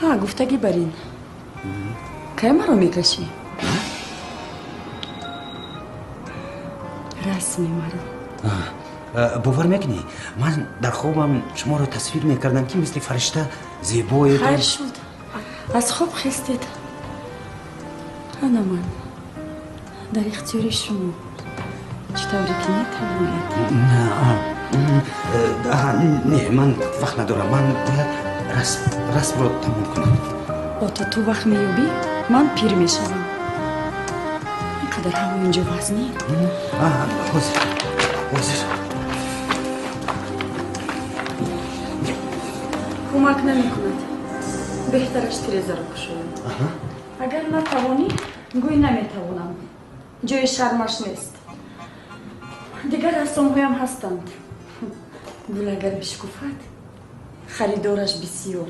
ها گفتگی برین که مرا میکشی رسمی مرا باور میکنی من در خوابم شما رو تصویر میکردم که مثل فرشته زیبایی خیر شد از خواب خستید انا من در اختیار شما چطوری که میتوانید نه من وقت ندارم من باید رسم رو تموم کنم با تو وقت میوبی من پیر میشوم اینقدر هوا اینجا وزنی حاضر کمک نمی کند بهترش تیرزه را کشویم اگر نتوانی گوی نمیتوانم جای شرمش نیست دیگر رسامهایم هستند گل اگر بشکفد خریدارش بسیار